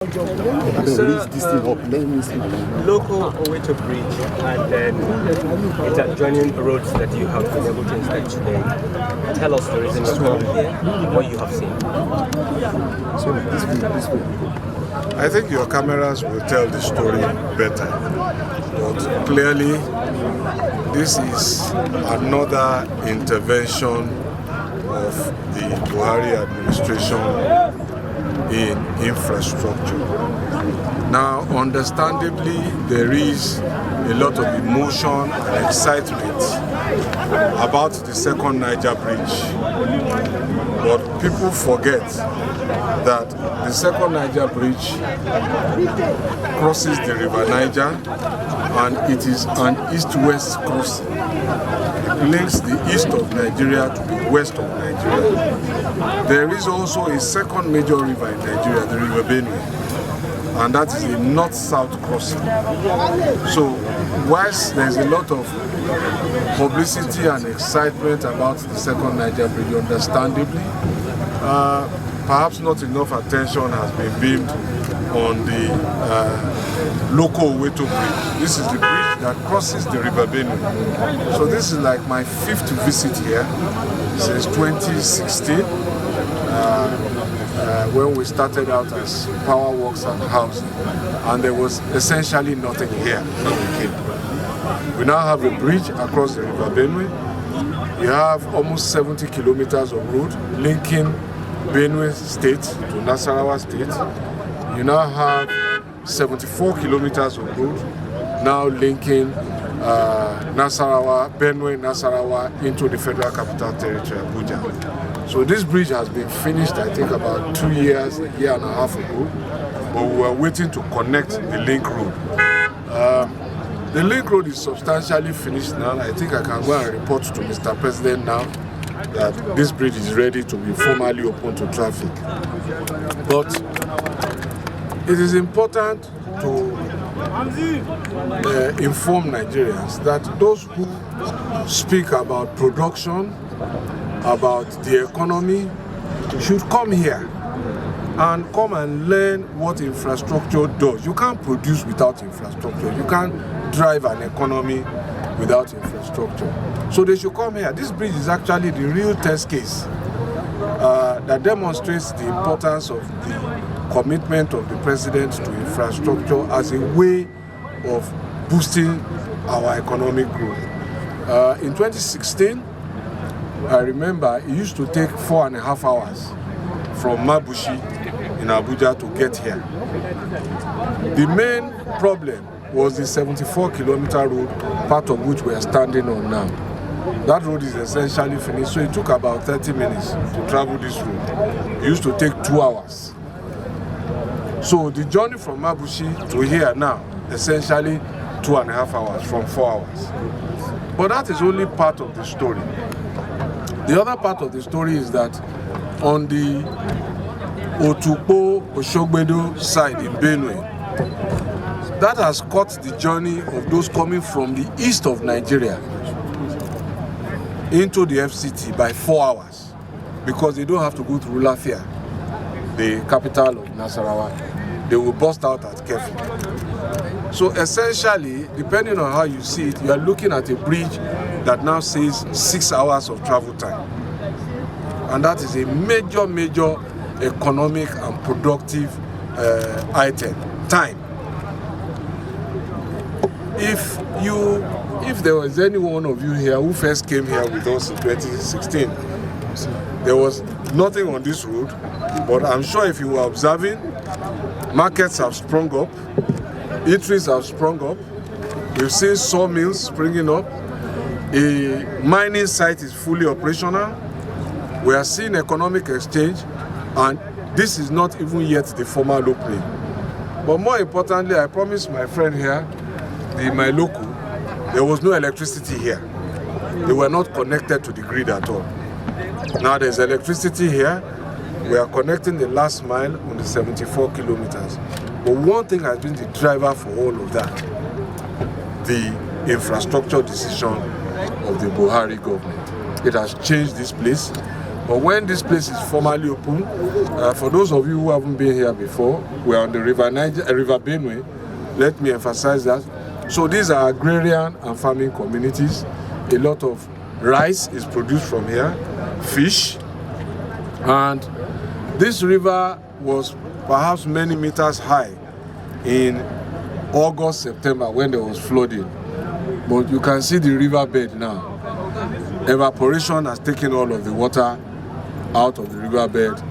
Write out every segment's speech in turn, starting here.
So, Loko-Oweto Bridge and then its adjoining roads that you have been able to inspect today. Tell us the reason you're coming here, what you have seen. I think your cameras will tell the story better, but clearly this is another intervention of the Buhari administration in infrastructure. Now, understandably, there is a lot of emotion and excitement about the second Niger Bridge, but people forget that the second Niger Bridge crosses the River Niger, and it is an east-west crossing. It links the east of Nigeria to the west of Nigeria. There is also a second major river in Nigeria, the River Benue, and that is a north-south crossing. So, whilst there is a lot of publicity and excitement about the second Niger Bridge, understandably, perhaps not enough attention has been beamed on the Loko-Oweto Bridge. This is the bridge that crosses the River Benue. So this is like my 5th visit here since 2016, when we started out as power works and housing, and there was essentially nothing here when we came. We now have a bridge across the River Benue. We have almost 70 kilometers of road linking Benue State to Nasarawa State. You now have 74 kilometers of road now linking Benue Nasarawa into the Federal Capital Territory, Abuja. So this bridge has been finished, I think, about 2 years, a year and a half ago, but we were waiting to connect the link road. The link road is substantially finished now. I think I can go and report to Mr. President now that this bridge is ready to be formally open to traffic. But it is important to inform Nigerians that those who speak about production, about the economy, should come here and come and learn what infrastructure does. You can't produce without infrastructure. You can't drive an economy without infrastructure. So they should come here. This bridge is actually the real test case that demonstrates the importance of the commitment of the president to infrastructure as a way of boosting our economic growth. In 2016, I remember it used to take 4.5 hours from Mabushi in Abuja to get here. The main problem was the 74-kilometer road, part of which we are standing on now. That road is essentially finished, so it took about 30 minutes to travel this road. It used to take 2 hours. So the journey from Mabushi to here now, essentially 2.5 hours from 4 hours. But that is only part of the story. The other part of the story is that on the Otukpo-Oshogbedo side in Benue, that has cut the journey of those coming from the east of Nigeria into the FCT by 4 hours, because they don't have to go through Lafia, the capital of Nasarawa. They will bust out at Kefi. So essentially, depending on how you see it, you are looking at a bridge that now says 6 hours of travel time. And that is a major, major economic and productive time. If there was any one of you here who first came here with us in 2016, there was nothing on this road, but I'm sure if you were observing, markets have sprung up, eateries have sprung up, we've seen sawmills springing up, a mining site is fully operational, we are seeing economic exchange, and this is not even yet the formal low plane. But more importantly, I promised my friend here, my local, there was no electricity here. They were not connected to the grid at all. Now there's electricity here. We are connecting the last mile on the 74 kilometers. But one thing has been the driver for all of that: the infrastructure decision of the Buhari government. It has changed this place. But when this place is formally open, for those of you who haven't been here before, we are on the River Benue. Let me emphasize that. So these are agrarian and farming communities. A lot of rice is produced from here, fish, and this river was perhaps many meters high in August, September when there was flooding. But you can see the riverbed now. Evaporation has taken all of the water out of the riverbed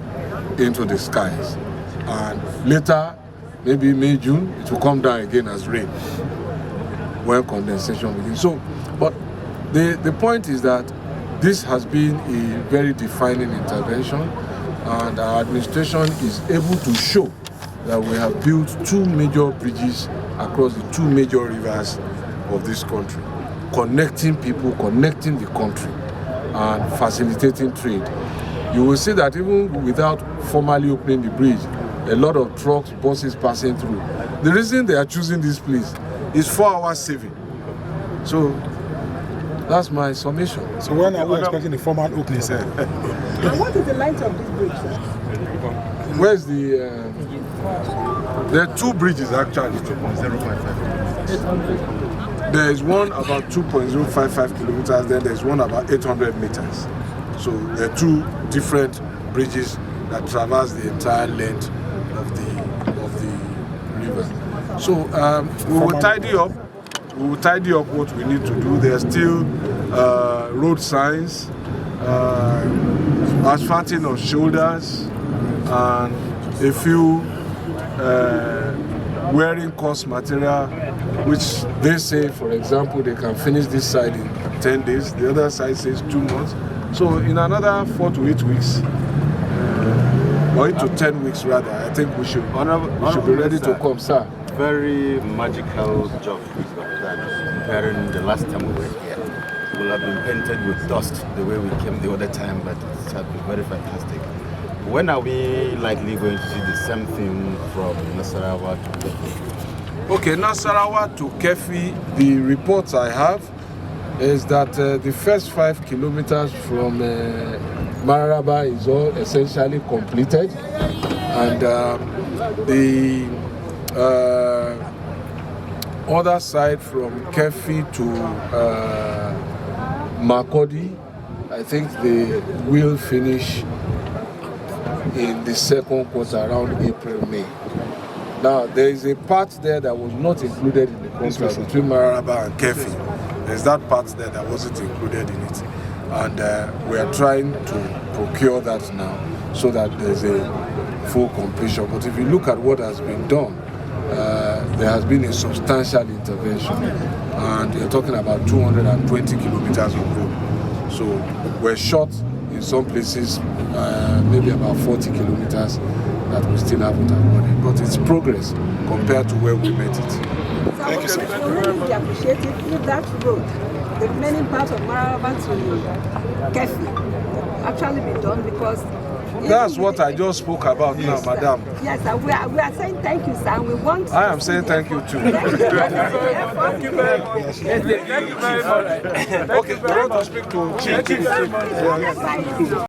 into the skies. And later, maybe May, June, it will come down again as rain when condensation begins. So, but the point is that this has been a very defining intervention, and our administration is able to show that we have built 2 major bridges across the 2 major rivers of this country, connecting people, connecting the country, and facilitating trade. You will see that even without formally opening the bridge, a lot of trucks, buses passing through. The reason they are choosing this place is 4 hours saving. So that's my summation. So when are we expecting the formal opening, sir? And what is the length of this bridge, sir? Where's the... there are 2 bridges actually. 2.055. There is one about 2.055 kilometers, then there's one about 800 meters. So there are 2 different bridges that traverse the entire length of the river. So we will tidy up. We will tidy up what we need to do. There are still road signs, asphalting of shoulders, and a few wearing coarse material, which they say, for example, they can finish this side in 10 days. The other side says 2 months. So in another 4 to 8 weeks, or 8 to 10 weeks rather, I think we should be ready to come, sir. Very magical job we've done comparing the last time we were here. It will have been painted with dust the way we came the other time, but it has been very fantastic. When are we likely going to see the same thing from Nasarawa to Kefi? Okay, Nasarawa to Kefi, the reports I have is that the first 5 kilometers from Mararaba is all essentially completed, and the other side from Kefi to Makodi, I think they will finish in the 2nd quarter, around April, May. Now, there is a part there that was not included in the contract between Mararaba and Kefi. There's that part there that wasn't included in it. And we are trying to procure that now so that there's a full completion. But if you look at what has been done, there has been a substantial intervention. And you're talking about 220 kilometers of road. So we're short in some places, maybe about 40 kilometers that we still haven't awarded. But it's progress compared to where we met it. Thank you, sir. It will really be appreciated if that road, the remaining part of Mararaba to Kefi, actually be done, because that's what I just spoke about now, madam. Yes, sir. We are saying thank you, sir. We want. I am saying thank you too. Thank you very much. Okay, we want to speak to Chief.